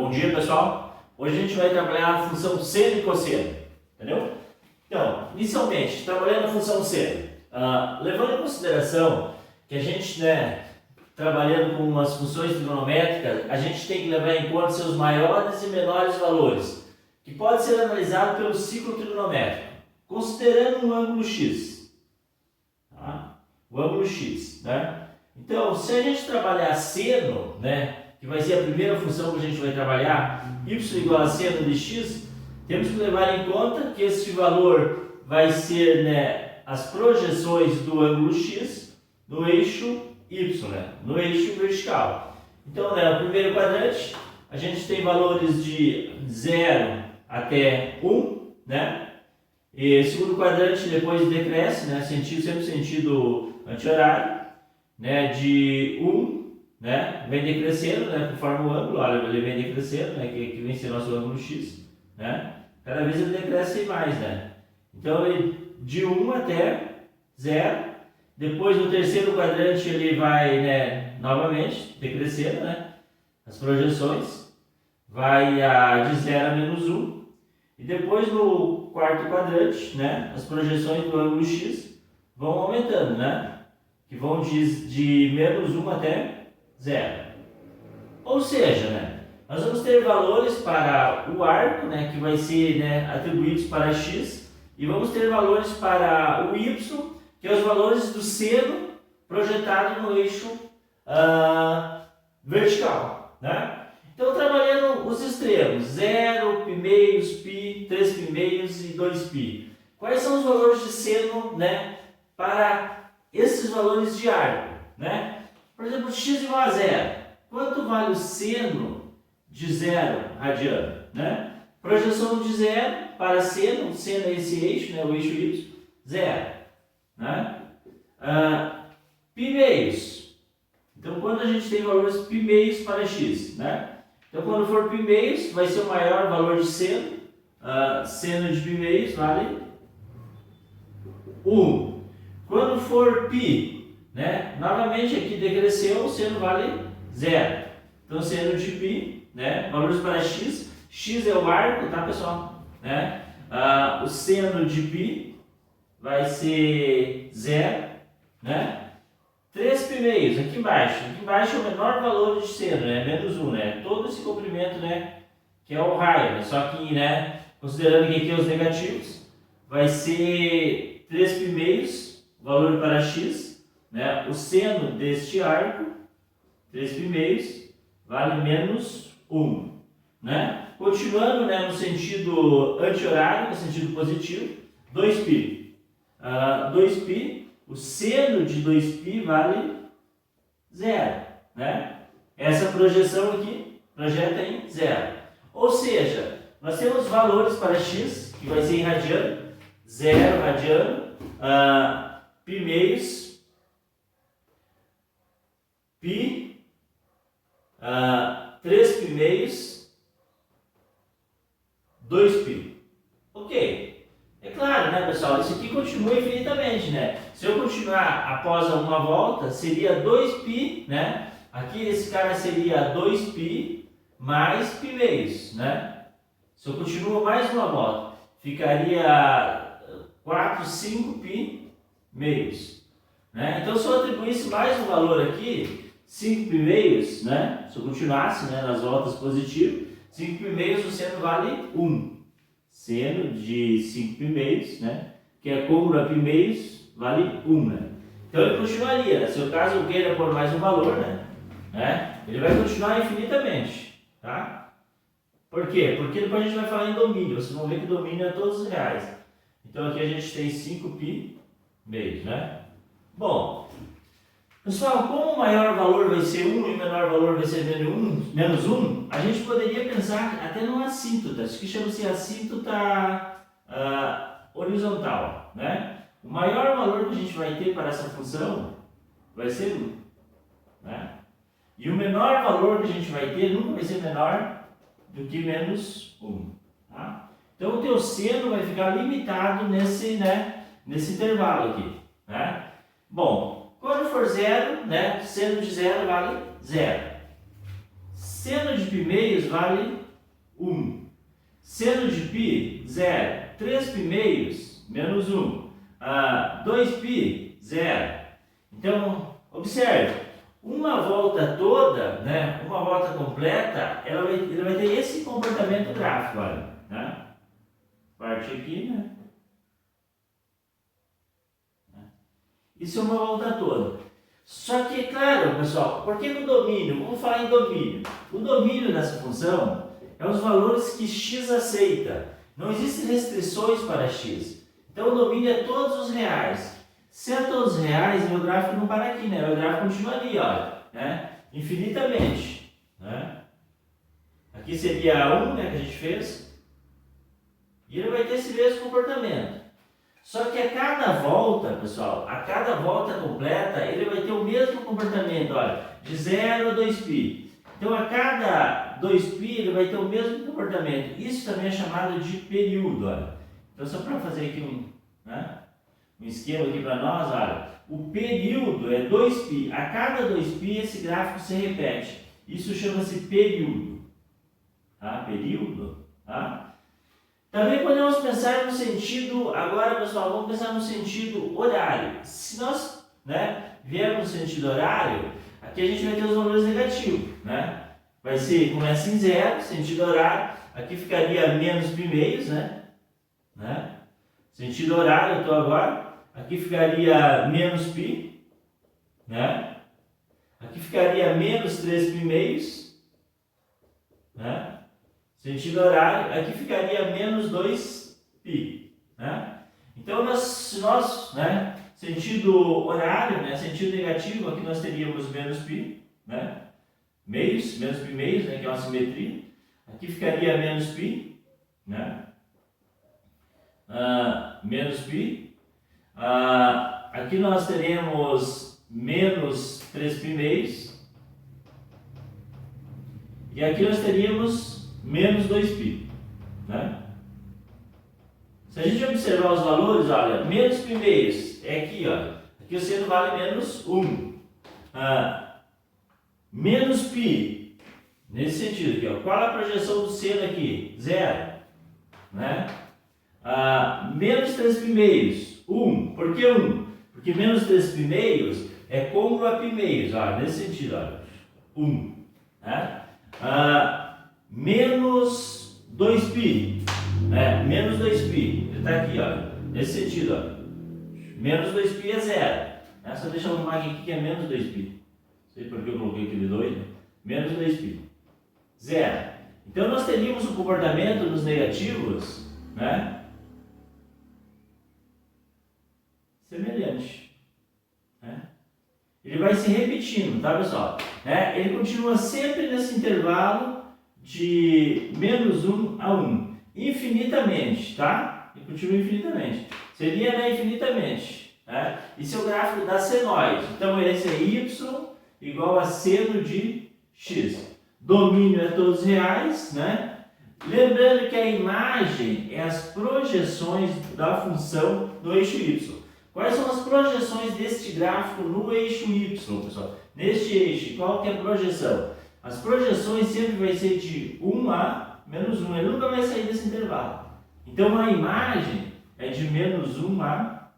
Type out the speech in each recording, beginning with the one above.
Bom dia, pessoal. Hoje a gente vai trabalhar a função seno e cosseno, entendeu? Então, inicialmente, trabalhando a função seno, levando em consideração que a gente, trabalhando com umas funções trigonométricas, a gente tem que levar em conta seus maiores e menores valores, que pode ser analisado pelo ciclo trigonométrico, considerando um ângulo x. Tá? O ângulo x, né? Então, se a gente trabalhar seno, que vai ser a primeira função que a gente vai trabalhar, y igual a seno de x, temos que levar em conta que esse valor vai ser as projeções do ângulo x no eixo y, no eixo vertical. Então, no primeiro quadrante, a gente tem valores de 0 até 1, E segundo quadrante depois decresce, sempre sentido anti-horário, de 1, vem decrescendo, conforme o ângulo, olha, ele vem decrescendo, que vem ser nosso ângulo x, Cada vez ele decresce mais, Então, ele, de 1 até 0, depois no terceiro quadrante ele vai, novamente, decrescendo, as projeções, vai de 0 a menos 1, e depois no quarto quadrante, as projeções do ângulo x vão aumentando, que vão de menos 1 até 0. Ou seja, nós vamos ter valores para o arco, que vai ser atribuídos para x, e vamos ter valores para o y, que é os valores do seno projetado no eixo vertical. Então, trabalhando os extremos, 0, π meios, π, 3 π meios e 2 π. Quais são os valores de seno para esses valores de arco? Por exemplo, x igual a 0. Quanto vale o seno de 0 radiano? Projeção de 0 para seno é esse eixo, o eixo y, 0. Π meios. Então, quando a gente tem valores π meios para x, Então, quando for π meios, vai ser o maior valor de seno. Seno de π meios vale 1. Quando for π, novamente aqui decresceu, o seno vale 0. Então, seno de π, valores para x. X é o arco, tá, pessoal? O seno de π vai ser 0, 3 π meios, aqui embaixo. Aqui embaixo é o menor valor de seno, menos 1, Todo esse comprimento, que é o raio, Só que, considerando que aqui os negativos, vai ser 3 π meios, valor para x, O seno deste arco, 3 π meios, vale menos 1, Continuando, no sentido anti-horário, no sentido positivo, 2π. 2π, o seno de 2π vale 0, Essa projeção aqui projeta em 0. Ou seja, nós temos valores para x, que vai ser em radiano, 0 radiano, π meios, π, 3 π meios, 2π. Ok. É claro, pessoal, isso aqui continua infinitamente, Se eu continuar após uma volta, seria 2π, Aqui esse cara seria 2π mais π meios, Se eu continuo mais uma volta, ficaria 4, 5π meios, Então, se eu atribuísse mais um valor aqui, 5π meios, Se eu continuasse, nas voltas positivas, 5π meios, o seno vale 1. Seno de 5π meios, que é cômodo a π meios, vale 1, Então ele continuaria, Se eu caso eu queira pôr mais um valor, Ele vai continuar infinitamente, tá? Por quê? Porque depois a gente vai falar em domínio, vocês vão ver que domínio é todos os reais. Então aqui a gente tem 5π meios, Bom, pessoal, como o maior valor vai ser 1 e o menor valor vai ser menos 1, a gente poderia pensar até numa assíntota, isso que chama-se assíntota horizontal, O maior valor que a gente vai ter para essa função vai ser 1, E o menor valor que a gente vai ter nunca vai ser menor do que menos 1, tá? Então o teu seno vai ficar limitado nesse intervalo aqui, Bom, quando for 0, seno de 0 vale 0. Seno de π meios vale 1. Seno de π, 0. 3π meios, menos 1. 2π, 0. Então, observe, uma volta toda, né, uma volta completa, ele vai ter esse comportamento gráfico, olha, né? Parte aqui, né? Isso é uma volta toda. Só que, claro, pessoal, por que no domínio? Vamos falar em domínio. O domínio dessa função é os valores que x aceita. Não existem restrições para x. Então, o domínio é todos os reais. Se é todos os reais, meu gráfico não para aqui, né? Meu gráfico continua ali, olha, né? Infinitamente, né? Aqui seria 1, né, que a gente fez. E ele vai ter esse mesmo comportamento. Só que a cada volta, pessoal, a cada volta completa, ele vai ter o mesmo comportamento, olha, de 0 a 2π. Então, a cada 2π, ele vai ter o mesmo comportamento. Isso também é chamado de período, olha. Então, só para fazer aqui um esquema aqui para nós, olha, o período é 2π. A cada 2π, esse gráfico se repete. Isso chama-se período. Tá? Período, tá? Também podemos pensar no sentido, agora pessoal, vamos pensar no sentido horário. Se nós, né, viermos no sentido horário, aqui a gente vai ter os valores negativos, né? Vai ser, começa em 0, sentido horário, aqui ficaria menos π meios, né? Sentido horário, eu estou agora, aqui ficaria menos π, né? Aqui ficaria menos 3π meios, né? Sentido horário, aqui ficaria menos 2π, né? Então, se nós, né, sentido horário, né, sentido negativo, aqui nós teríamos menos π, né? Meios, menos π meios, né, que é uma simetria. Aqui ficaria menos π, né? Menos π. Aqui nós teremos menos 3π meios. E aqui nós teríamos menos 2π, né? Se a gente observar os valores, olha, menos π meios é aqui, olha, aqui o seno vale menos 1. Menos π, nesse sentido aqui, ó, qual a projeção do seno aqui? 0, né? Menos 3π meios, 1. Por que 1? Porque menos 3π meios é côngruo a π meios, olha, nesse sentido, olha, 1, né? Menos 2π, né? Menos 2π, ele está aqui, olha, nesse sentido, olha. Menos 2π é 0, né? Só deixa eu arrumar aqui que é menos 2π, não sei porque eu coloquei aquele 2, né? Menos 2π, 0. Então nós teríamos o comportamento nos negativos, né, semelhante, né? Ele vai se repetindo, tá, pessoal? Né? Ele continua sempre nesse intervalo de menos 1 a 1, infinitamente, tá? Ele continua infinitamente. Seria, né, infinitamente, né? Esse é o gráfico da senoide. Então, esse é y igual a seno de x. Domínio é todos reais, né? Lembrando que a imagem é as projeções da função no eixo y. Quais são as projeções deste gráfico no eixo y, pessoal? Neste eixo, qual que é a projeção? As projeções sempre vai ser de 1 a menos 1, ele nunca vai sair desse intervalo. Então, a imagem é de menos 1 a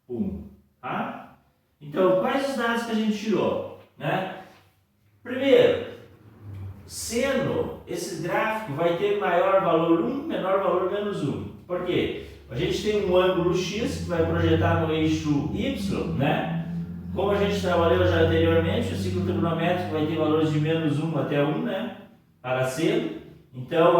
1, tá? Então, quais os dados que a gente tirou, né? Primeiro, seno, esse gráfico vai ter maior valor 1, menor valor menos 1. Por quê? A gente tem um ângulo x que vai projetar no eixo y, né? Como a gente trabalhou já anteriormente, o ciclo trigonométrico vai ter valores de menos 1 até 1, né? Para seno. Então,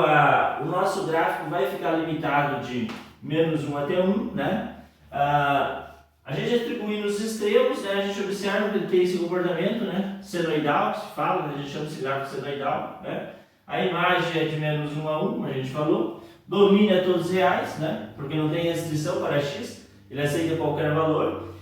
o nosso gráfico vai ficar limitado de menos 1 até 1, né? A gente atribuindo os extremos, né? A gente observa que ele tem esse comportamento, né? Senoidal, se fala, né? A gente chama esse gráfico senoidal, né? A imagem é de menos 1 a 1, a gente falou. Domínio é todos reais, né? Porque não tem restrição para x, ele aceita qualquer valor.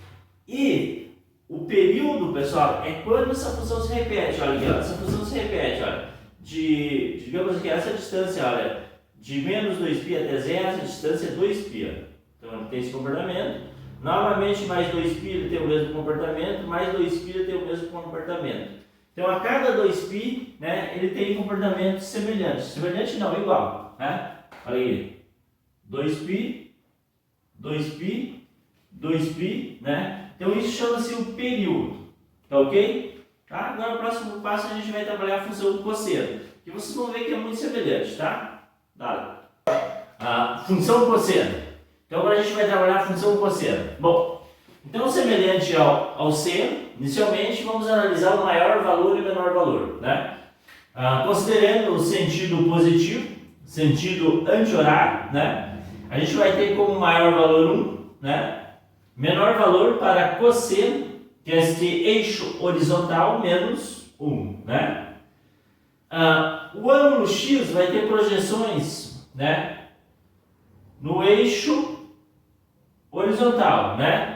E o período, pessoal, é quando essa função se repete. Olha aqui, ó, essa função se repete, olha, digamos que essa distância, olha, de menos 2π até 0, essa distância é 2π. Ó. Então ele tem esse comportamento. Novamente, mais 2π ele tem o mesmo comportamento, mais 2π ele tem o mesmo comportamento. Então, a cada 2π, né, ele tem comportamentos semelhantes. Semelhante não, igual. Né? Olha aí. 2π, 2π, 2π, né? Então, isso chama-se o período. Tá ok? Tá? Agora, o próximo passo, a gente vai trabalhar a função cosseno. Que vocês vão ver que é muito semelhante, tá? Dá. A função cosseno. Então, agora a gente vai trabalhar a função cosseno. Bom, então, semelhante ao seno, inicialmente vamos analisar o maior valor e o menor valor, né? Considerando o sentido positivo, sentido anti-horário, né? A gente vai ter como maior valor 1, né? Menor valor para cosseno, que é este eixo horizontal, menos 1, né? O ângulo x vai ter projeções, né? No eixo horizontal, né?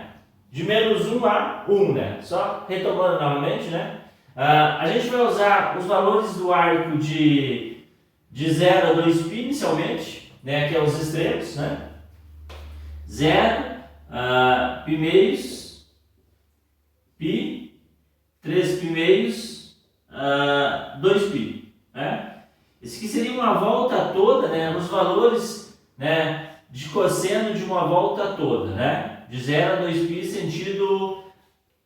De menos 1 a 1, né? Só retomando novamente, né? A gente vai usar os valores do arco de 0 a 2π inicialmente, né? Que é os extremos, né? 0, π meios, π, 3 π meios, 2π, né? Esse aqui seria uma volta toda, né? Os valores, né? De cosseno de uma volta toda, né? De 0 a 2π, sentido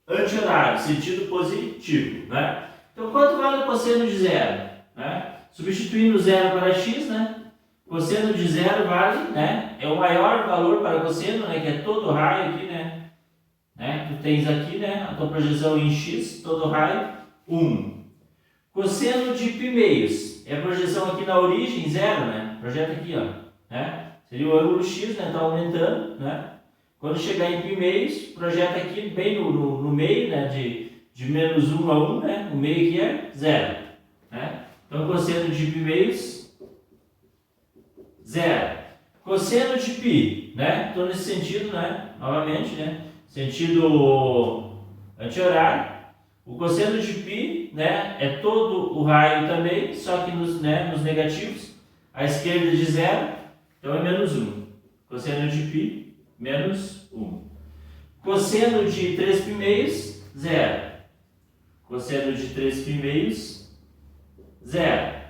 anti-horário, sentido positivo, né? Então, quanto vale o cosseno de 0? Né? Substituindo 0 para x, né? Cosseno de 0 vale, né? É o maior valor para cosseno, né? Que é todo o raio aqui, né? Tu tens aqui, né? A tua projeção em x, todo o raio, 1. Cosseno de π meios, é a projeção aqui na origem, 0, né? Projeta aqui, ó, né? Seria o ângulo x, né? Está aumentando, né? Quando chegar em π meios, projeta aqui bem no meio, né? De menos 1 a 1, né? O meio aqui é 0, né? Então, cosseno de π meios, 0. Cosseno de π, né? Então, nesse sentido, né? Novamente, né? Sentido anti-horário. O cosseno de π, né? É todo o raio também, só que nos negativos. À esquerda de 0, então é menos 1. Cosseno de π, menos 1. Cosseno de 3π meios, 0. Cosseno de 3π meios, 0.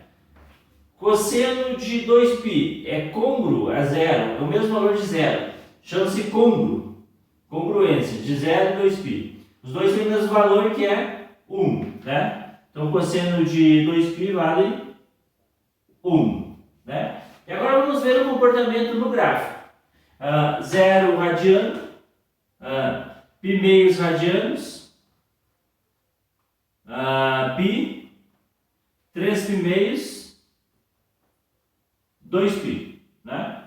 Cosseno de 2π é côngruo a 0, é o mesmo valor de 0. Chama-se côngruo, congruência, de 0 e 2π. Os dois têm o mesmo valor, que é 1, né? Então, cosseno de 2π vale 1, né? E agora vamos ver o comportamento no gráfico. 0 radiano, π meios radianos, π, 3π meios, 2π, né?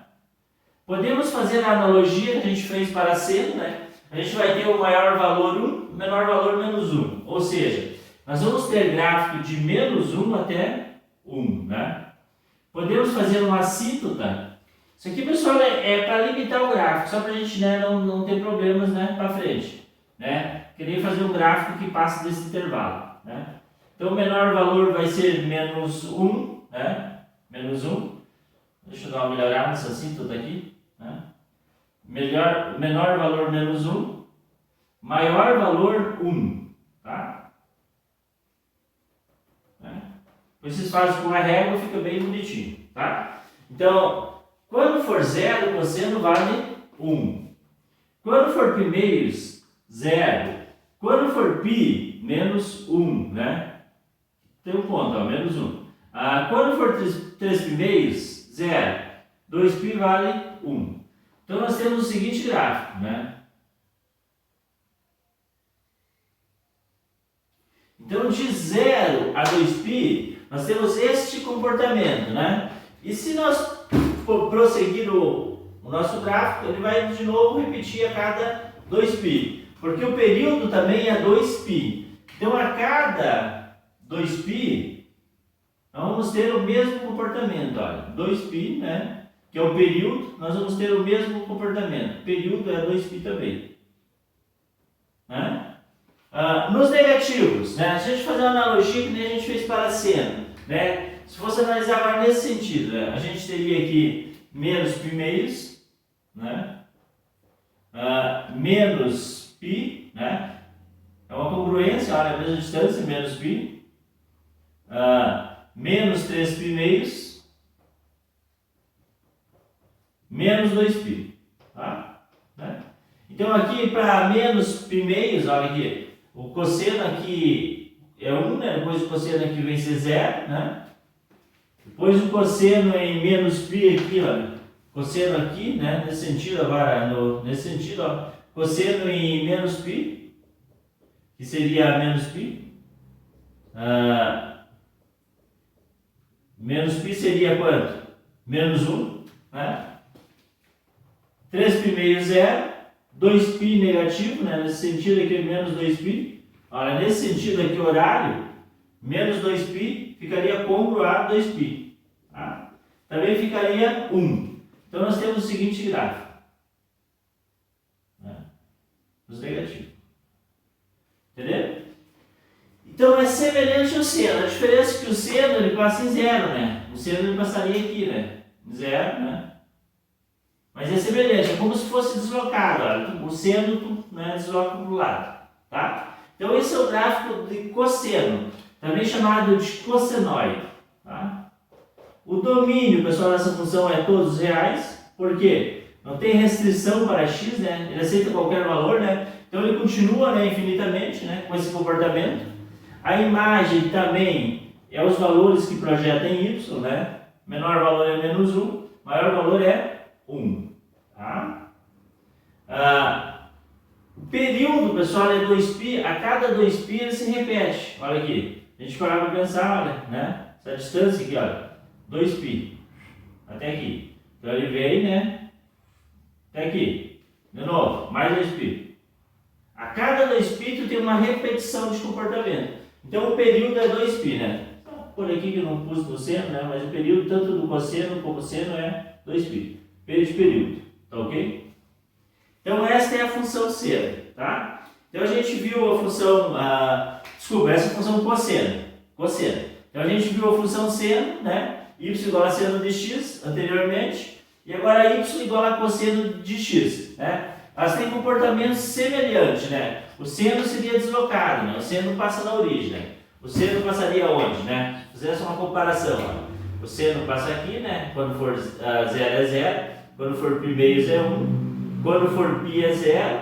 Podemos fazer a analogia que a gente fez para seno, né? A gente vai ter o maior valor 1, o menor valor menos 1. Ou seja, nós vamos ter gráfico de menos 1 até 1, né? Podemos fazer uma assíntota. Isso aqui, pessoal, é para limitar o gráfico, só para a gente, né, não ter problemas, né, para frente, né? Queria fazer um gráfico que passe desse intervalo, né? Então, o menor valor vai ser menos 1, né? Menos 1. Deixa eu dar uma melhorada nessa assíntota aqui, né? Menor valor menos 1, maior valor 1, tá? Depois vocês fazem com a régua, fica bem bonitinho, tá? Então, quando for 0, o cosseno vale 1. Quando for π meios, 0. Quando for π, menos 1, né? Tem um ponto, ó, menos 1. Quando for 3π meios, 0. 2π vale 1. Então, nós temos o seguinte gráfico, né? Então, de 0 a 2π, nós temos este comportamento, né? E se nós prosseguir o nosso gráfico, ele vai de novo repetir a cada 2π, porque o período também é 2π. Então, a cada 2π, nós vamos ter o mesmo comportamento. Olha, 2π, né? Que é o período, nós vamos ter o mesmo comportamento. Período é 2π também, né? Nos negativos, né? Se a gente fazer uma analogia que nem a gente fez para seno, né? Se fosse analisar agora nesse sentido, né? A gente teria aqui menos π meios, né? Menos π, né? É uma congruência, olha, a mesma distância, menos π, menos 3π meios menos 2π. Tá? Né? Então aqui para menos π meios, olha aqui, o cosseno aqui é 1, né? Depois o cosseno aqui vem ser 0, né? Depois o cosseno em menos π aqui, olha, cosseno aqui, né? Nesse sentido agora, nesse sentido, ó, cosseno em menos π, que seria menos π. Menos π seria quanto? Menos 1, né? 3π meio 0, 2π negativo, né? Nesse sentido aqui menos 2π. Olha, nesse sentido aqui horário, menos 2π ficaria côngruo a 2π. Tá? Também ficaria 1. Então nós temos o seguinte gráfico. Né? Os negativos. Entendeu? Então é semelhante ao seno. A diferença é que o seno ele passa em 0, né? O seno ele passaria aqui, né? Em 0, né? Mas é semelhante, é como se fosse deslocado. Olha. O seno né, desloca para o lado. Tá? Então esse é o gráfico de cosseno, também chamado de cossenoide. Tá? O domínio, pessoal, dessa função é todos reais. Por quê? Não tem restrição para x, né? Ele aceita qualquer valor, né? Então ele continua, né, infinitamente, né, com esse comportamento. A imagem também é os valores que projeta em y, né? Menor valor é menos 1, maior valor é 1. Tá? O período, pessoal, é 2π, a cada 2π ele se repete. Olha aqui, a gente parar para pensar, olha, né? Essa distância aqui, olha, 2π, até aqui. Então ele vem, né? Até aqui, de novo, mais 2π. A cada 2π tu tem uma repetição de comportamento. Então o período é 2π, né? Por aqui que eu não pus no seno, né? Mas o período tanto do cosseno como seno é 2π. Período, tá ok? Então esta é a função seno, tá? Então a gente viu a função, essa é a função cosseno. Então a gente viu a função seno, né? Y igual a seno de x anteriormente. E agora y igual a cosseno de x, né? Elas têm comportamento semelhante, né? O seno seria deslocado, né? O seno passa na origem, né? O seno passaria onde, né? Fizesse uma comparação, ó. O seno passa aqui, né? Quando for 0 é 0, quando for π meios é 1, quando for π é 0,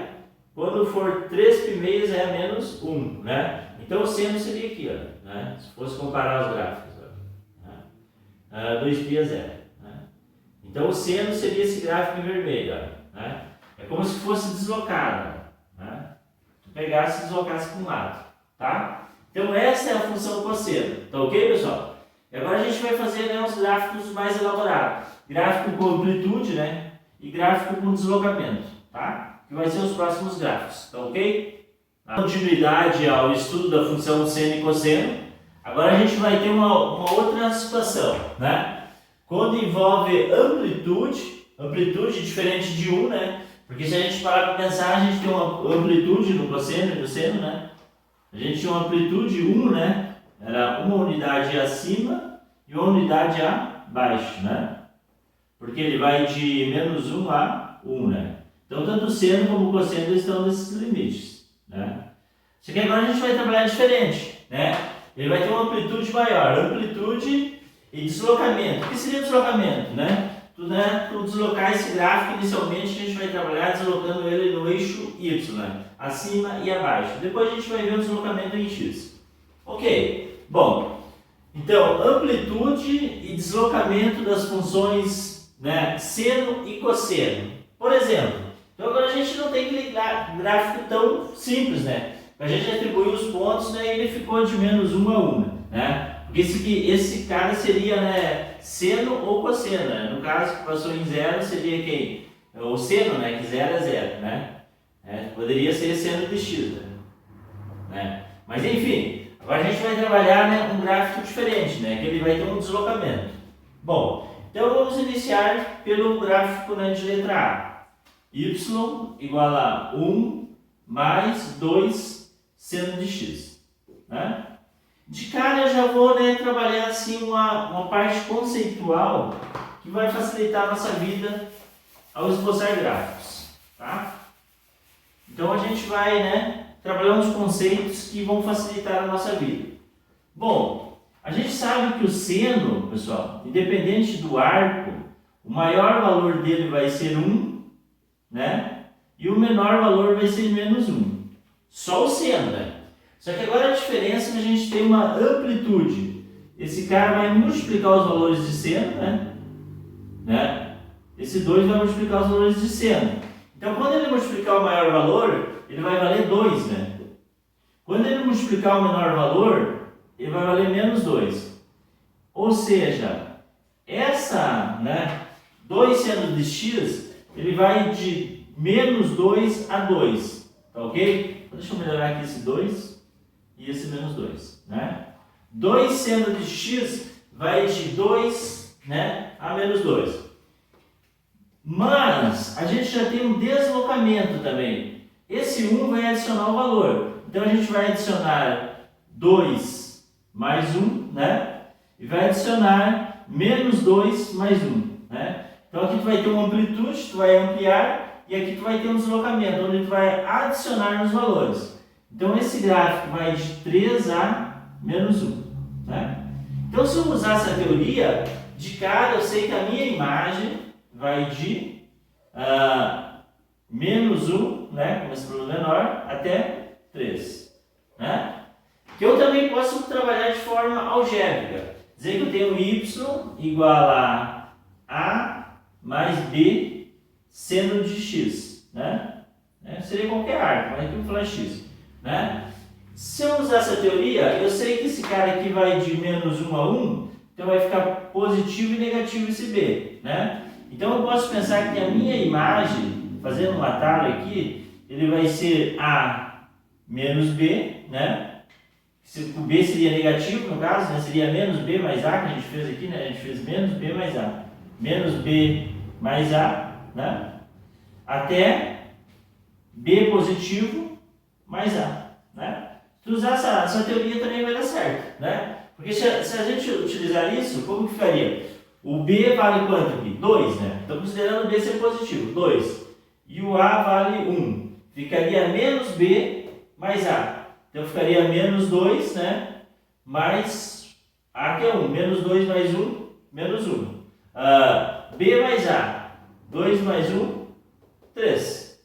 quando for 3π meios é menos 1, né? Então o seno seria aqui, ó, né? Se fosse comparar os gráficos, ó, né? 2π é 0, né? Então o seno seria esse gráfico em vermelho, ó, né? É como se fosse deslocado, né? Tu pegasse e deslocasse para um lado, tá? Então essa é a função cosseno, tá ok, pessoal? E agora a gente vai fazer, né, os gráficos mais elaborados. Gráfico com amplitude, né? E gráfico com deslocamento, tá? Que vai ser os próximos gráficos, tá ok? Na continuidade ao estudo da função seno e cosseno, agora a gente vai ter uma outra situação, né? Quando envolve amplitude diferente de 1, né? Porque se a gente parar para pensar, a gente tem uma amplitude no cosseno e no seno, né? A gente tinha uma amplitude 1, né? Era uma unidade acima e uma unidade abaixo, né? Porque ele vai de menos 1 a 1, né? Então, tanto o seno como o cosseno estão nesses limites, né? Só que agora a gente vai trabalhar diferente, né? Ele vai ter uma amplitude maior, amplitude e deslocamento. O que seria deslocamento, né? Tu deslocar esse gráfico, inicialmente a gente vai trabalhar deslocando ele no eixo Y, né? Acima e abaixo. Depois a gente vai ver o deslocamento em X. Ok, bom, então amplitude e deslocamento das funções, né, seno e cosseno. Por exemplo, então agora a gente não tem aquele gráfico tão simples, né? A gente atribuiu os pontos, né, e ele ficou de menos 1 a 1, né? Porque esse cara seria, né, seno ou cosseno, né? No caso que passou em 0 seria quem? O seno, né? Que 0 é 0, né? Poderia ser seno de x, né? Mas enfim, agora a gente vai trabalhar, né, um gráfico diferente, né? Que ele vai ter um deslocamento. Bom, então vamos iniciar pelo gráfico, né, de letra A. Y igual a 1 mais 2 seno de x, né? De cara eu já vou, né, trabalhar assim uma parte conceitual que vai facilitar a nossa vida ao esboçar gráficos, tá? Então a gente vai, né, trabalhar uns conceitos que vão facilitar a nossa vida. Bom, A gente sabe que o seno, pessoal, independente do arco, o maior valor dele vai ser 1, né? E o menor valor vai ser menos 1. Só o seno, né? Só que agora a diferença é que a gente tem uma amplitude. Esse cara vai multiplicar os valores de seno, né? Esse 2 vai multiplicar os valores de seno. Então, quando ele multiplicar o maior valor, ele vai valer 2, né? Quando ele multiplicar o menor valor, ele vai valer menos 2. Ou seja, essa, 2 seno de x, ele vai de menos 2 a 2, tá ok? Então, deixa eu melhorar aqui esse 2 e esse menos 2, né? 2 seno de x vai de 2, a menos 2. Mas a gente já tem um deslocamento também. Esse 1 vai adicionar o valor. Então a gente vai adicionar 2 mais 1, e vai adicionar menos 2 mais 1, Então aqui tu vai ter uma amplitude, tu vai ampliar, e aqui tu vai ter um deslocamento, onde tu vai adicionar os valores. Então esse gráfico vai de 3 a menos 1, Então se eu usar essa teoria, de cara eu sei que a minha imagem vai de menos 1, começa pelo menor, até 3, Que eu também posso trabalhar de forma algébrica. Dizer que eu tenho y igual a mais b seno de x, Seria qualquer arco, mas aqui eu vou falar x, Se eu usar essa teoria, eu sei que esse cara aqui vai de menos 1 a 1, então vai ficar positivo e negativo esse b, Então eu posso pensar que a minha imagem, fazendo um atalho aqui, ele vai ser a menos b, O b seria negativo no caso, seria menos b mais a, que a gente fez aqui, A gente fez menos b mais a. Menos b mais a, Até b positivo mais a, Se tu usar essa teoria também vai dar certo, Porque se a gente utilizar isso, como que ficaria? O b vale quanto aqui? 2, Então considerando o b ser positivo, 2. E o a vale 1. Ficaria menos b mais a. Então ficaria menos 2, mais a que é 1. Menos 2 mais 1, menos 1. B mais a. 2 mais 1, 3.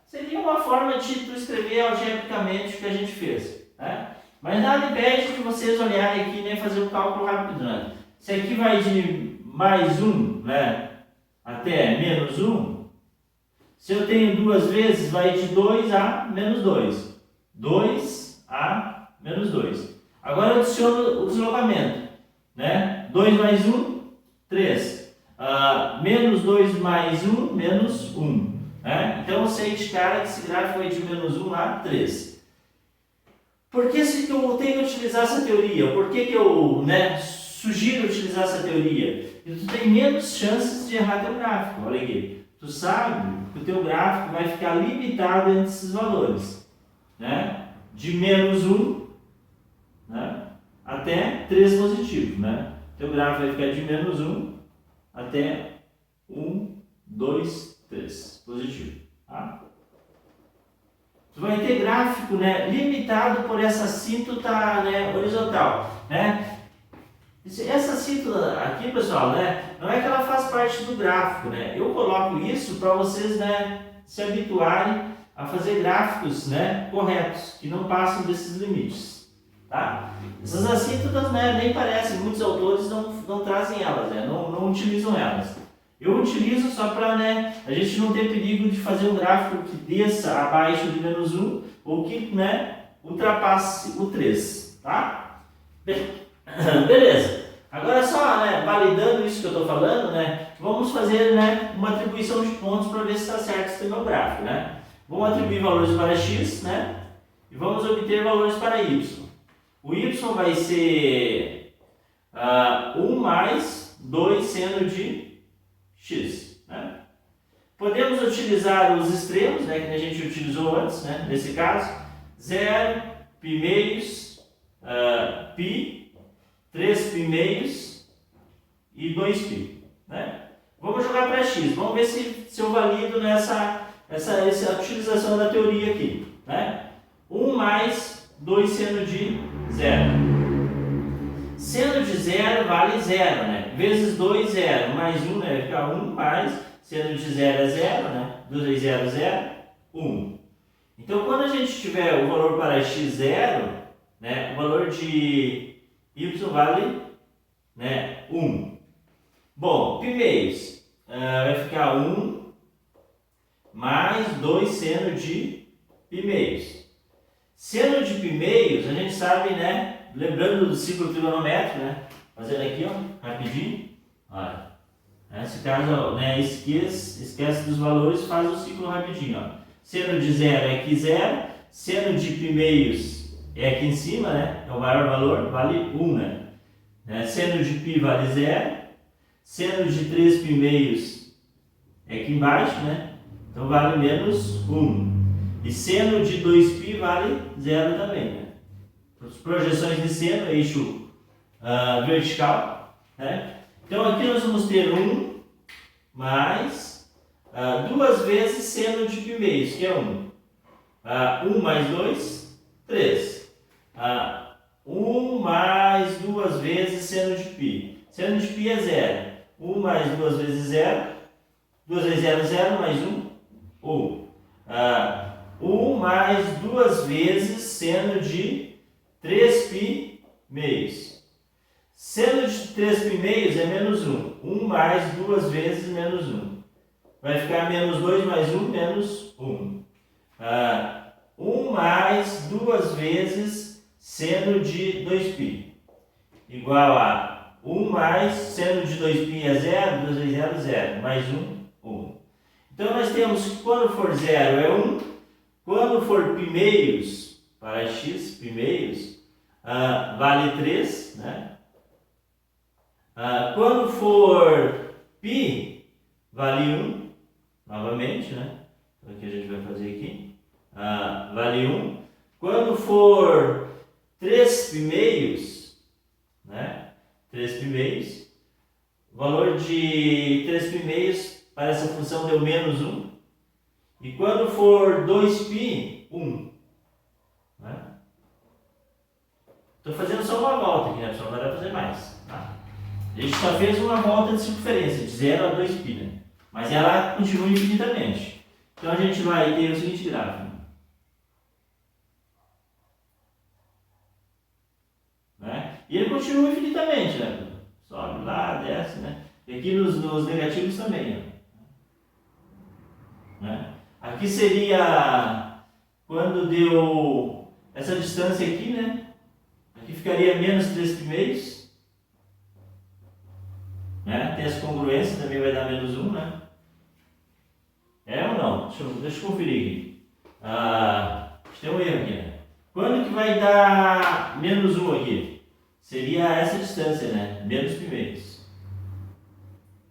Seria uma forma de tu escrever algebricamente o que a gente fez. Mas nada impede de vocês olharem aqui e fazer um cálculo rápido. Se aqui vai de mais 1 até menos 1, se eu tenho duas vezes, vai de 2 a menos 2. 2 a menos 2. Agora eu adiciono o deslocamento. 2 mais 1, 3. Menos 2 mais 1, menos 1. Então eu sei de cara que esse gráfico vai de menos 1 a 3. Por que se eu tenho que utilizar essa teoria? Por que eu sugiro utilizar essa teoria? Porque tu tem menos chances de errar teu gráfico. Olha aqui. Tu sabe que o teu gráfico vai ficar limitado entre esses valores. De menos 1 até 3 positivo. Teu gráfico vai ficar de menos 1 até 1, 2, 3 positivo. Tu vai ter gráfico limitado por essa assíntota horizontal. Essa assíntota aqui, pessoal, não é que ela faz parte do gráfico. Eu coloco isso para vocês se habituarem a fazer gráficos corretos, que não passam desses limites. Essas assíntotas nem parecem, muitos autores não trazem elas, não utilizam elas. Eu utilizo só para a gente não ter perigo de fazer um gráfico que desça abaixo de menos 1 ou que ultrapasse o 3. Beleza. Agora só validando isso que eu estou falando, vamos fazer uma atribuição de pontos para ver se está certo esse meu gráfico. Vamos atribuir valores para x e vamos obter valores para y. O y vai ser 1 mais 2 seno de x. Podemos utilizar os extremos, que a gente utilizou antes, nesse caso, 0, π meios, π, 3 π meios e 2π. Vamos jogar para x, vamos ver se eu valido essa utilização da teoria aqui. 1 mais 2 seno de 0. Seno de 0 vale 0, né? Vezes 2, 0. Mais 1, né? Vai ficar 1 mais. Seno de 0 é 0, né? 2 vezes 0, 0. 1. Então, quando a gente tiver o valor para x 0, né? O valor de y vale, né? 1. Bom, π meios. Vai ficar 1 mais 2 seno de π meios. Seno de π meios, a gente sabe, né? Lembrando do ciclo trigonométrico, né? Fazendo aqui, ó, rapidinho. Olha. Nesse caso, né, esquece dos valores, faz o ciclo rapidinho, ó. Seno de 0 é aqui 0. Seno de π meios é aqui em cima, né? É o maior valor, vale 1, né? Seno de π vale 0. Seno de 3 π meios é aqui embaixo, né? Então vale menos 1. E seno de 2π vale 0 também, né? Projeções de seno, eixo vertical, né? Então aqui nós vamos ter 1 mais 2 vezes seno de π meios, que é 1. 1 mais 2, 3. 1 mais 2 vezes seno de π. Seno de π é 0. 1 mais 2 vezes 0. 2 vezes 0, 0, mais 1, 1. 1 mais 2 vezes seno de 3π meios. Seno de 3π meios é menos 1. 1 mais 2 vezes menos 1. Vai ficar menos 2 mais 1, menos 1. 1 mais 2 vezes seno de 2π. Igual a 1 mais seno de 2π é 0, 2 vezes 0, 0. Mais 1, 1. Então nós temos que quando for 0 é 1. Quando for π meios, para x, π meios, vale 3, né? Quando for π, vale 1, novamente, né? Então aqui a gente vai fazer aqui. Vale 1. Quando for 3 π meios, né? 3 π meios, o valor de 3 π meios para essa função deu menos 1. E quando for 2π, 1. Né? Estou fazendo só uma volta aqui, né, pessoal? Não vai dar para fazer mais. Tá? A gente só fez uma volta de circunferência, de 0 a 2π, né? Mas ela continua infinitamente. Então a gente vai ter o seguinte gráfico. Né? E ele continua infinitamente, né? Sobe lá, desce, né? E aqui nos negativos também, né? Aqui seria quando deu essa distância aqui, né? Aqui ficaria menos 3 π meios. Né? Tem essa congruência, também vai dar menos 1, né? É ou não? Deixa eu conferir aqui. Tem um erro aqui, né? Quando que vai dar menos 1 aqui? Seria essa distância, né? Menos π meios.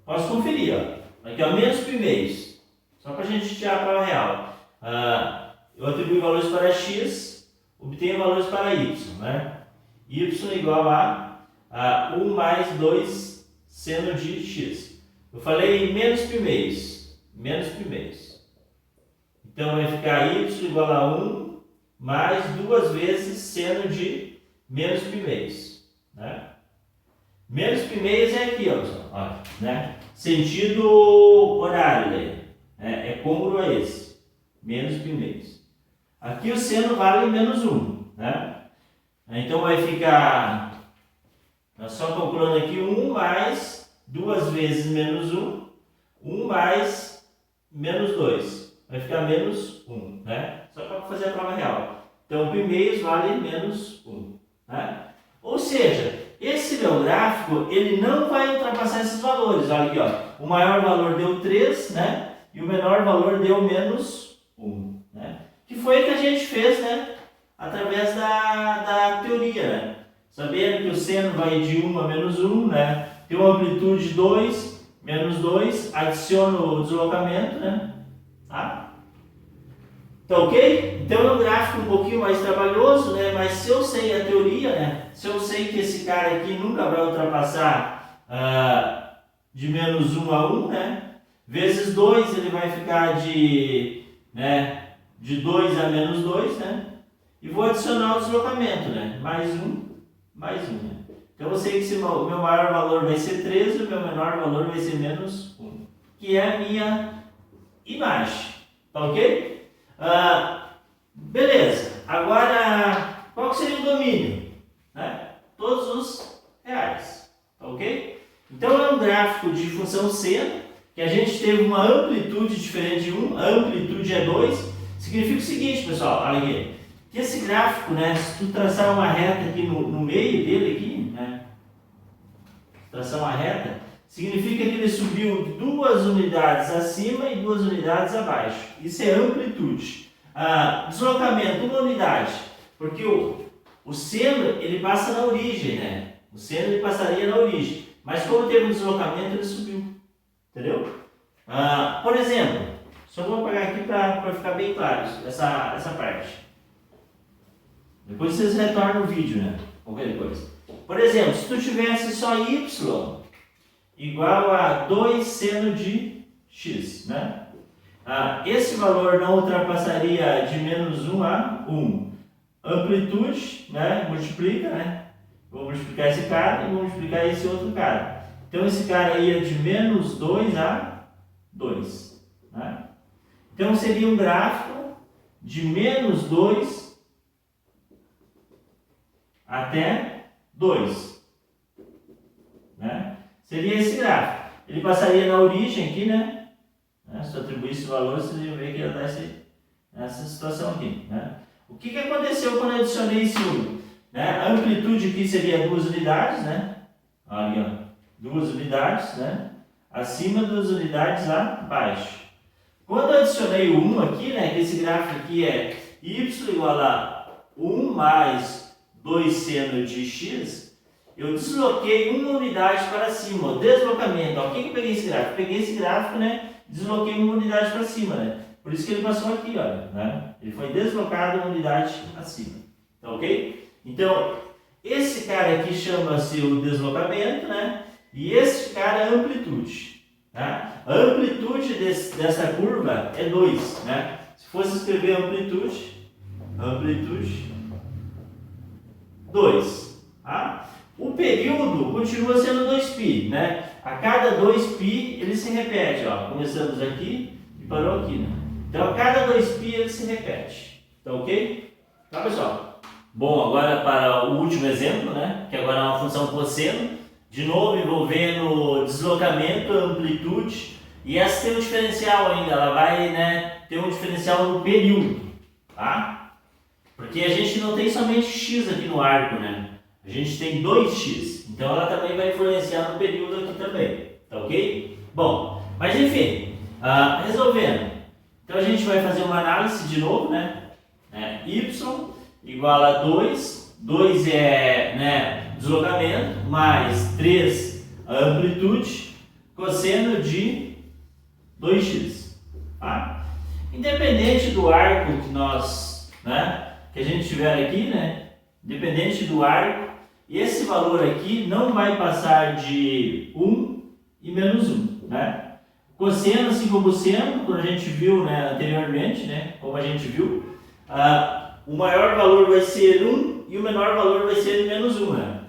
Posso conferir, ó. Aqui, ó, menos π meios. Só para a gente tirar a prova real. Eu atribuo valores para x, obtenho valores para y, né? Y igual a 1 mais 2 seno de x. Eu falei menos π meios. Menos π meios. Então vai ficar y igual a 1 mais 2 vezes seno de menos π meios. Né? Menos π meios é aqui, ó, pessoal. Olha, né? Sentido horário daí. É côngruo a esse. Menos π meios. Aqui o seno vale menos 1. Né? Então vai ficar, só calculando aqui, 1 mais 2 vezes menos 1. 1 mais menos 2. Vai ficar menos 1. Né? Só para fazer a prova real. Então π meios vale menos 1. Né? Ou seja, esse meu gráfico ele não vai ultrapassar esses valores. Olha aqui, ó. O maior valor deu 3, né? E o menor valor deu menos 1, né? Que foi o que a gente fez, né? Através da teoria, né? Sabendo que o seno vai de 1 a menos 1, né? Tem uma amplitude de 2, menos 2, adiciono o deslocamento, né? Tá? Tá ok? Então é um gráfico um pouquinho mais trabalhoso, né? Mas se eu sei a teoria, né? Se eu sei que esse cara aqui nunca vai ultrapassar de menos 1 a 1, né? Vezes 2 ele vai ficar de 2 a menos 2, né? E vou adicionar o deslocamento, né? Mais 1, né? Então eu sei que o meu maior valor vai ser 13 e o meu menor valor vai ser menos 1, que é a minha imagem, tá ok? Beleza, agora qual que seria o domínio? Né? Todos os reais, tá ok? Então é um gráfico de função seno, que a gente teve uma amplitude diferente de 1, a amplitude é 2, significa o seguinte, pessoal, olha aqui, que esse gráfico, né, se tu traçar uma reta aqui no meio dele, aqui, né, traçar uma reta, significa que ele subiu 2 unidades acima e 2 unidades abaixo. Isso é amplitude. Deslocamento, 1 unidade, porque o seno ele passa na origem, né? O seno ele passaria na origem, mas como teve um deslocamento, ele subiu. Entendeu? Por exemplo, só vou apagar aqui para ficar bem claro essa parte. Depois vocês retornam o vídeo, né? Qualquer coisa. Por exemplo, se tu tivesse só y igual a 2 seno de x, né? Esse valor não ultrapassaria de menos 1 a 1. Amplitude, né? Multiplica, né? Vou multiplicar esse cara e vou multiplicar esse outro cara. Então esse cara ia de menos 2 a 2. Né? Então seria um gráfico de menos 2 até 2. Né? Seria esse gráfico. Ele passaria na origem aqui, né? Se eu atribuísse o valor, vocês iam ver que ia dar essa situação aqui. Né? O que aconteceu quando eu adicionei esse 1? Né? A amplitude aqui seria 2 unidades, né? Ali, ó, 2 unidades, né? Acima 2 unidades abaixo. Quando eu adicionei o 1 aqui, né? Que esse gráfico aqui é y igual a 1 mais 2 seno de x, eu desloquei 1 unidade para cima, o deslocamento. Ó, o que eu peguei esse gráfico? Peguei esse gráfico, né? Desloquei 1 unidade para cima, né? Por isso que ele passou aqui, olha, né? Ele foi deslocado 1 unidade acima, tá ok? Então, esse cara aqui chama-se o deslocamento, né? E esse cara é a amplitude, tá? A amplitude dessa curva é 2, né? Se fosse escrever amplitude 2, tá? O período continua sendo 2π, né? A cada 2π ele se repete, ó. Começamos aqui e parou aqui, né? Então a cada 2π ele se repete, tá ok? Tá, pessoal? Bom, agora para o último exemplo, né? Que agora é uma função cosseno, de novo envolvendo deslocamento, amplitude, e essa tem um diferencial ainda, ela vai, né, ter um diferencial no período, tá? Porque a gente não tem somente x aqui no arco, né? A gente tem 2x, então ela também vai influenciar no período aqui também, tá ok? Bom, mas enfim, resolvendo. Então a gente vai fazer uma análise de novo, né? Y igual a 2, 2 é, né, deslocamento, mais 3 a amplitude, cosseno de 2x. Tá? Independente do arco que nós, né, que a gente tiver aqui, né? Independente do arco, esse valor aqui não vai passar de 1 e menos 1, né? Cosseno, assim como o seno, como a gente viu, né, anteriormente, né, como a gente viu, o maior valor vai ser 1 e o menor valor vai ser menos 1, né?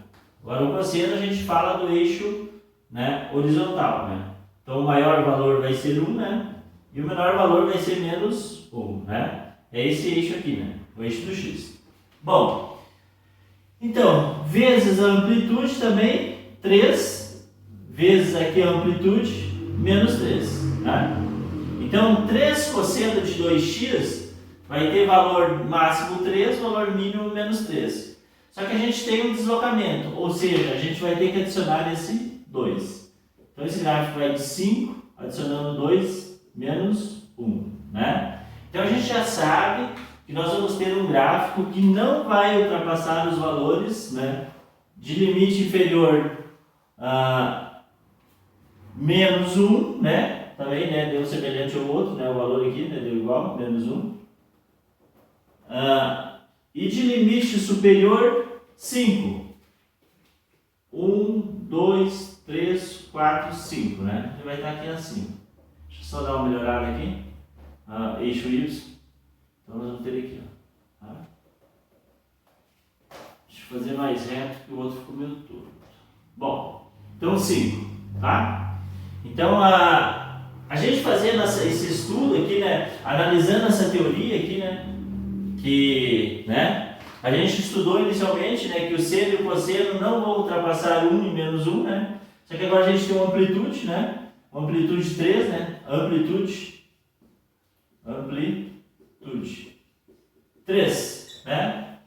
Agora o cosseno a gente fala do eixo, né, horizontal, né? Então o maior valor vai ser 1, né? E o menor valor vai ser menos 1, né? É esse eixo aqui, né? O eixo do x. Bom, então, vezes a amplitude também, 3, vezes aqui a amplitude, menos 3, tá? Então, 3 cosseno de 2x vai ter valor máximo 3, valor mínimo menos 3. Só que a gente tem um deslocamento, ou seja, a gente vai ter que adicionar esse 2. Então, esse gráfico vai de 5, adicionando 2, menos 1, né? Então, a gente já sabe que nós vamos ter um gráfico que não vai ultrapassar os valores, né, de limite inferior a menos 1, né? Também, né, deu semelhante ao outro, né, o valor aqui, né, deu igual, menos 1. E de limite superior, 5. 1, 2, 3, 4, 5, né? Ele vai estar aqui assim. Deixa eu só dar uma melhorada aqui. Eixo Y. Então nós vamos ter aqui, ó. Tá? Deixa eu eu fazer mais reto que o outro ficou meio torto. Bom, então 5, tá? Então a gente fazendo esse estudo aqui, né, analisando essa teoria aqui, né, que, né, a gente estudou inicialmente, né, que o seno e o cosseno não vão ultrapassar 1 e menos 1, né, só que agora a gente tem uma amplitude, né, uma amplitude 3, né, amplitude 3, né,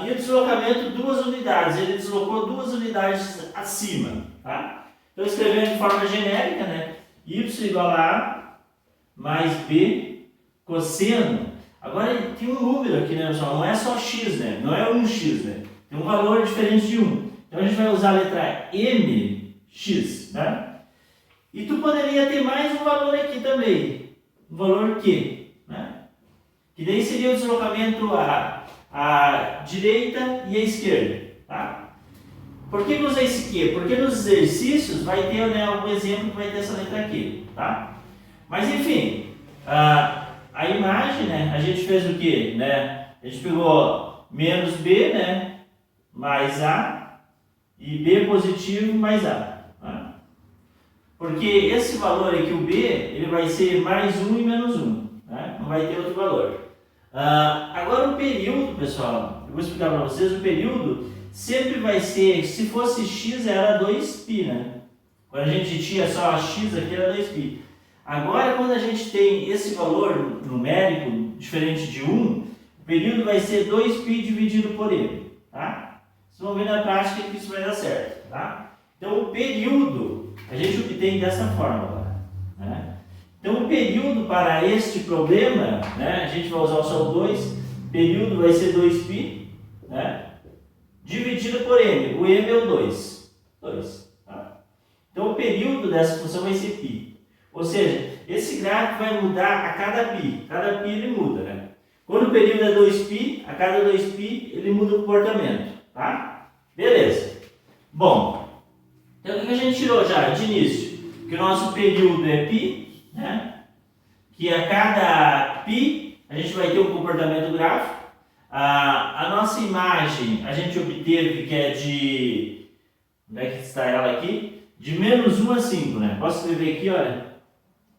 e o deslocamento 2 unidades, ele deslocou 2 unidades acima, tá? Então escrevendo de forma genérica, né, y igual a A mais B cosseno. Agora tem um número aqui, né, pessoal? Não é só x, né? Não é 1x, né? Tem um valor diferente de 1. Então a gente vai usar a letra mx, né? E tu poderia ter mais um valor aqui também. Um valor q, né? Que daí seria o deslocamento à direita e à esquerda, tá? Por que eu usei esse q? Porque nos exercícios vai ter, né, algum exemplo que vai ter essa letra q, tá? Mas enfim, a imagem, né, a gente fez o quê? Né? A gente pegou menos b, né, mais a, e b positivo mais a. Tá? Porque esse valor aqui, o b, ele vai ser mais 1 e menos 1. Né? Não vai ter outro valor. Agora o período, pessoal, eu vou explicar para vocês, o período sempre vai ser, se fosse x era 2π, né? Quando a gente tinha só a x aqui era 2π. Agora, quando a gente tem esse valor numérico diferente de 1, o período vai ser 2π dividido por m, tá? Vocês vão ver na prática que isso vai dar certo, tá? Então, o período a gente obtém dessa forma, né? Então, o período para este problema, né, a gente vai usar só o 2, período vai ser 2π, né, dividido por m. O m é o 2, tá? Então, o período dessa função vai ser π. Ou seja, esse gráfico vai mudar a cada π. Cada π ele muda, né? Quando o período é 2π, a cada 2π ele muda o comportamento, tá? Beleza. Bom, então o que a gente tirou já de início? Que o nosso período é π, né? Que a cada π a gente vai ter um comportamento gráfico. A nossa imagem a gente obteve que é de... Onde é que está ela aqui? De menos 1 a 5, né? Posso escrever aqui, olha,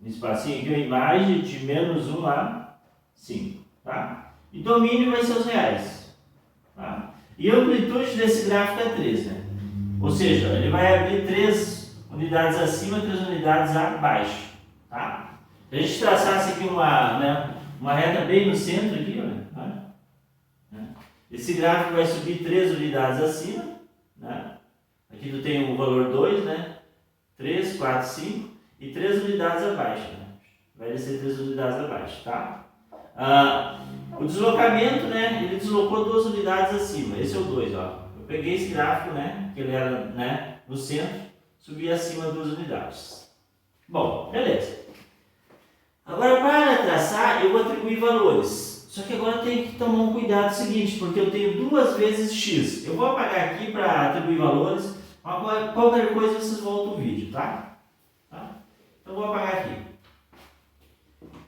no espacinho aqui, a imagem de menos 1 a 5, tá? E domínio vai ser os reais, tá? E a amplitude desse gráfico é 3, né? Ou seja, ele vai abrir 3 unidades acima e 3 unidades abaixo, tá? Se a gente traçasse aqui uma reta bem no centro aqui, olha, né? Esse gráfico vai subir 3 unidades acima, né? Aqui tu tem o valor 2, né? 3, 4, 5 e 3 unidades abaixo, né? Vai descer 3 unidades abaixo, tá? O deslocamento, né? Ele deslocou 2 unidades acima. Esse é o 2, ó. Eu peguei esse gráfico, né? Que ele era, né, no centro, subi acima 2 unidades. Bom, beleza. Agora, para traçar, eu vou atribuir valores. Só que agora tem que tomar um cuidado seguinte, porque eu tenho 2 vezes x. Eu vou apagar aqui para atribuir valores. Qualquer coisa vocês voltam o vídeo, tá? Então vou apagar aqui.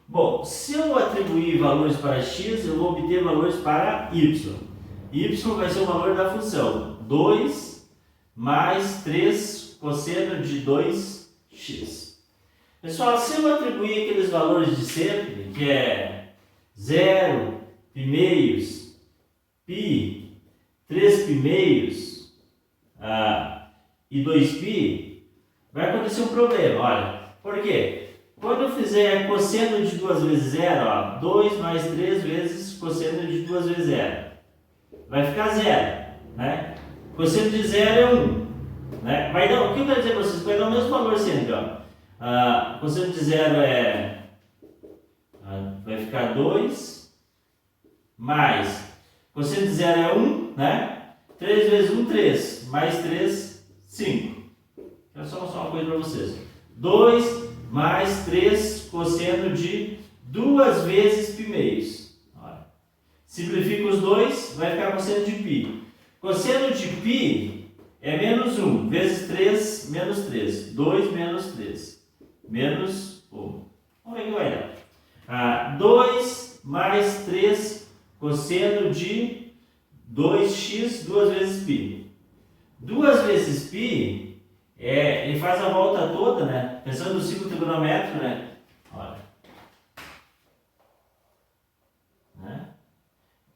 Bom, se eu atribuir valores para x, eu vou obter valores para y. Y vai ser o valor da função 2 mais 3 cosseno de 2x. Pessoal, se eu atribuir aqueles valores de sempre, que é 0, π meios, π, 3 π meios e 2π, vai acontecer um problema, olha. Por quê? Quando eu fizer cosseno de 2 vezes 0, ó, 2 mais 3 vezes cosseno de 2 vezes 0, vai ficar 0, né? Cosseno de 0 é 1, né? Vai dar, o que eu quero dizer para vocês? Vai dar o mesmo valor sempre, ó. Cosseno de 0 vai ficar 2, mais, cosseno de 0 é 1, né? 3 vezes 1, 3, mais 3, 5. Quero só mostrar uma coisa para vocês. 2 mais 3 cosseno de 2 vezes π meios. Olha. Simplifica os dois, vai ficar cosseno de π. Cosseno de π é menos 1 vezes 3 menos 3. 2 menos 3. Menos 1. Vamos ver o que vai dar. 2 mais 3 cosseno de 2x, 2 vezes π. 2 vezes π, ele faz a volta toda, né? Pensando no ciclo trigonométrico, né? Olha. Né?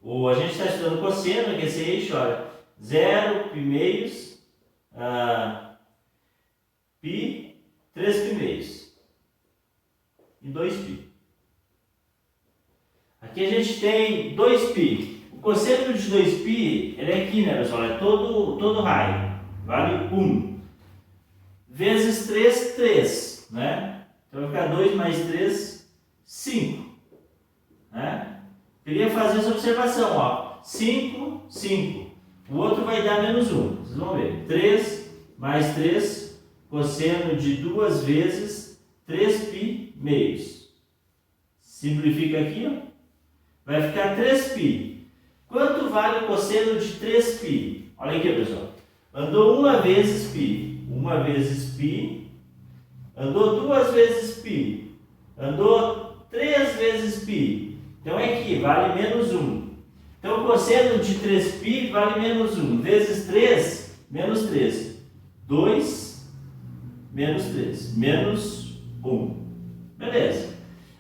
A gente está estudando cosseno, que é esse eixo, olha. 0 π meios, π, 3 π meios. E 2π. Aqui a gente tem 2π. O cosseno de 2π, ele é aqui, né, pessoal? É todo raio. Vale 1. Vezes 3, 3. Né? Então vai ficar 2 mais 3, 5. Né? Queria fazer essa observação. Ó. 5, 5. O outro vai dar menos 1. Vocês vão ver. 3 mais 3, cosseno de 2 vezes 3π meios. Simplifica aqui, ó. Vai ficar 3π. Quanto vale o cosseno de 3π? Olha aqui, pessoal. Andou 1 vezes π. 1 vezes π. Andou 2 vezes π. Andou 3 vezes π. Então é aqui, vale menos 1. Então o cosseno de 3π vale menos 1. Vezes 3, menos 3. 2 menos 3. Menos 1. Beleza.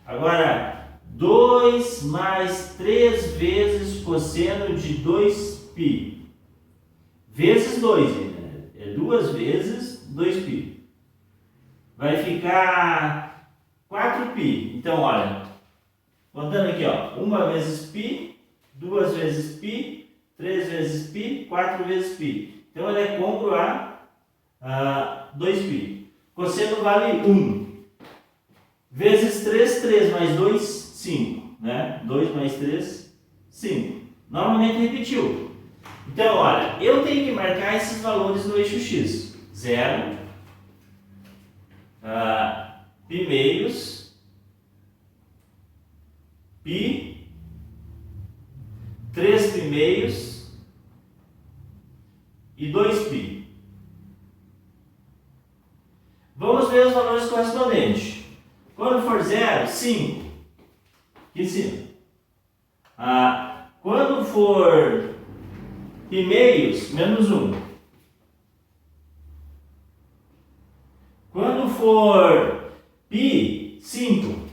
Agora, 2 mais 3 vezes cosseno de 2π. Vezes 2, né? É 2 vezes 2π. Vai ficar 4π. Então, olha, contando aqui, ó. 1 vezes π, 2 vezes π, 3 vezes π, 4 vezes π. Então, ele é côncavo a 2π. Cosseno vale 1. Vezes 3, 3 mais 2, 5. Né? 2 mais 3, 5. Novamente repetiu. Então, olha, eu tenho que marcar esses valores no eixo x. 0, π meios, π, 3π meios e 2π. Vamos ver os valores correspondentes. Quando for 0, 5. Aqui em cima. Quando for π meios, menos 1. Quando for π, 5.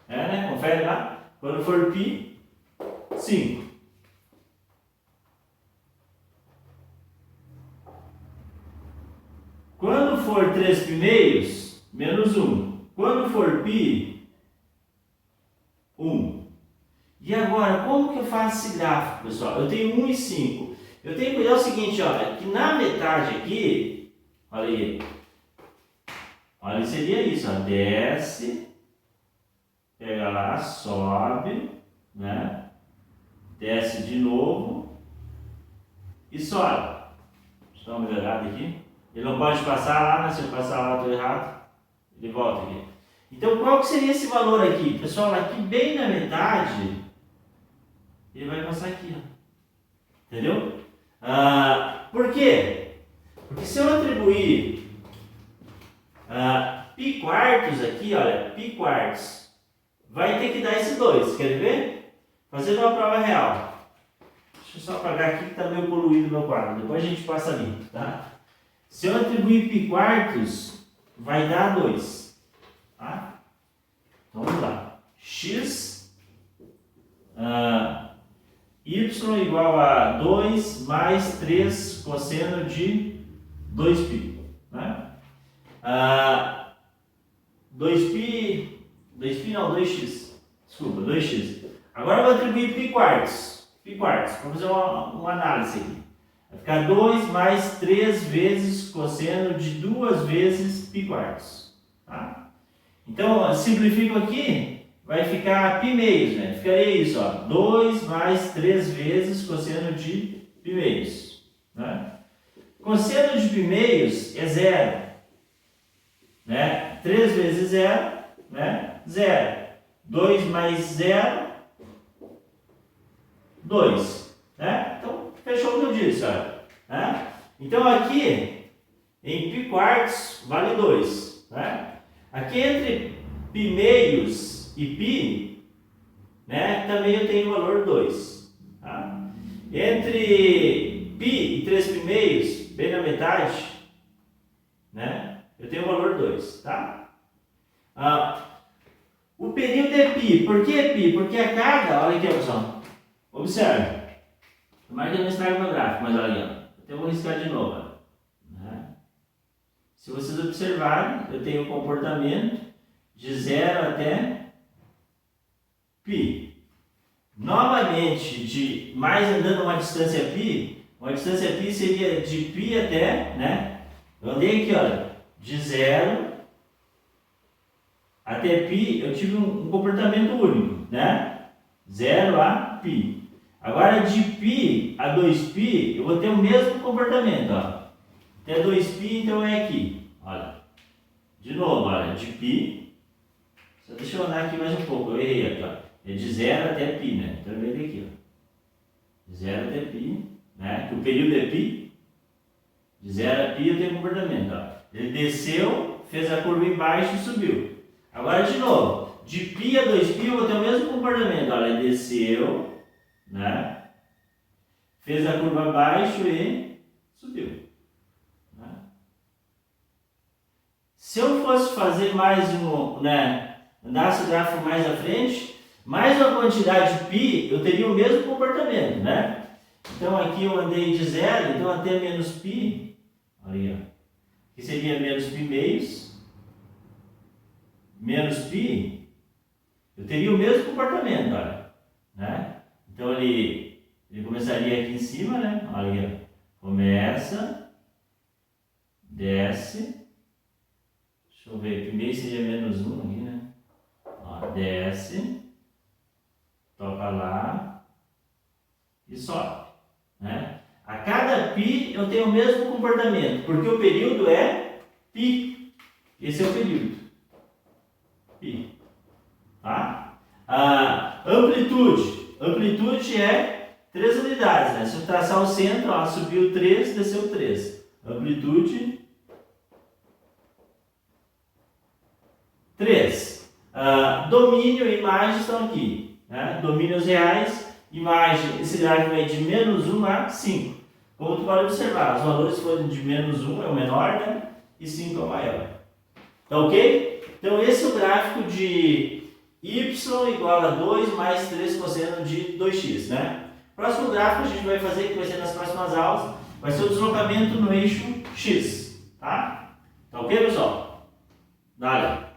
Né? Confere lá. Quando for π, 5. Quando for 3π meios, menos 1. Quando for π, 1. E agora, como que eu faço esse gráfico, pessoal? Eu tenho 1 e 5. Eu tenho que cuidar o seguinte, olha, que na metade aqui, olha aí, olha, seria isso, ó, desce, pega lá, sobe, né? Desce de novo e sobe. Deixa eu dar uma melhorada aqui. Ele não pode passar lá, né? Se eu passar lá, estou errado. Ele volta aqui. Então, qual que seria esse valor aqui? Pessoal, aqui bem na metade, ele vai passar aqui, ó. Entendeu? Por quê? Porque se eu atribuir π quartos aqui, olha, π quartos, vai ter que dar esse 2. Quer ver? Fazendo uma prova real. Deixa eu só apagar aqui que está meio poluído o meu quadro. Depois a gente passa ali, tá? Se eu atribuir π quartos, vai dar 2. Tá? Então vamos lá. X y igual a 2 mais 3 cosseno de 2π. Né? 2π não, 2x. Desculpa, 2x. Agora eu vou atribuir π quartos. π quartos. Vamos fazer uma análise aqui. Vai ficar 2 mais 3 vezes cosseno de 2 vezes π quartos. Tá? Então, simplifico aqui, vai ficar π meios, né? Ficaria isso, ó, 2 mais 3 vezes cosseno de π meios. Né? Cosseno de π meios é 0. Né? 3 vezes 0, né? 0. 2 mais 0, 2. Né? Então, fechou o que eu disse, olha. Né? Então, aqui, em π quartos, vale 2. Né? Aqui entre π meios e π, né, também eu tenho o valor 2. Tá? Entre π e 3π, bem na metade, né? Eu tenho o valor 2, tá? O período é π. Por que π? Porque a cada, olha aqui, pessoal, observe. Tomara que eu não estrague meu gráfico, mas olha aqui, eu vou riscar de novo. Né? Se vocês observarem, eu tenho o comportamento de 0 até π. Novamente, de mais andando uma distância π seria de π até, né? Eu andei aqui, olha, de 0 até π, eu tive um comportamento único, né? 0 a π. Agora, de π a 2π, eu vou ter o mesmo comportamento, ó. Até 2π, então é aqui, olha. De novo, olha, de π. Só deixa eu andar aqui mais um pouco, eu errei aqui, ó. É de 0 até π, né? Então eu vejo aqui, ó. De 0 até π, né? Que o período é π. De 0 a π eu tenho comportamento, ó. Ele desceu, fez a curva embaixo e subiu. Agora de novo, de π a 2π eu vou ter o mesmo comportamento, olha. Ele desceu, né? Fez a curva abaixo e subiu. Né? Se eu fosse fazer mais um, né? Andasse o gráfico mais à frente, mais uma quantidade de π, eu teria o mesmo comportamento, né? Então aqui eu andei de 0, então até menos π, olha aí, ó. Que seria menos π meios, menos π, eu teria o mesmo comportamento, olha, né? Então ele começaria aqui em cima, né? Olha aí, ó. Começa, desce, deixa eu ver, π meio seria menos 1 aqui, né? Ó, desce, toca lá e sobe, né? A cada π eu tenho o mesmo comportamento, porque o período é π. Esse é o período. π. Tá? A amplitude. Amplitude é 3 unidades, né? Se eu traçar o centro, ó, subiu 3, desceu 3. Amplitude 3. Domínio e imagem estão aqui, né? Domínios reais, imagem, esse gráfico é de menos 1 a 5. Como tu pode observar, os valores foram de menos 1 é o menor, né? E 5 é o maior. Tá ok? Então esse é o gráfico de y igual a 2 mais 3 cosseno de 2x, né? Próximo gráfico a gente vai fazer, que vai ser nas próximas aulas, vai ser o deslocamento no eixo x, tá? Tá ok, pessoal? Dale.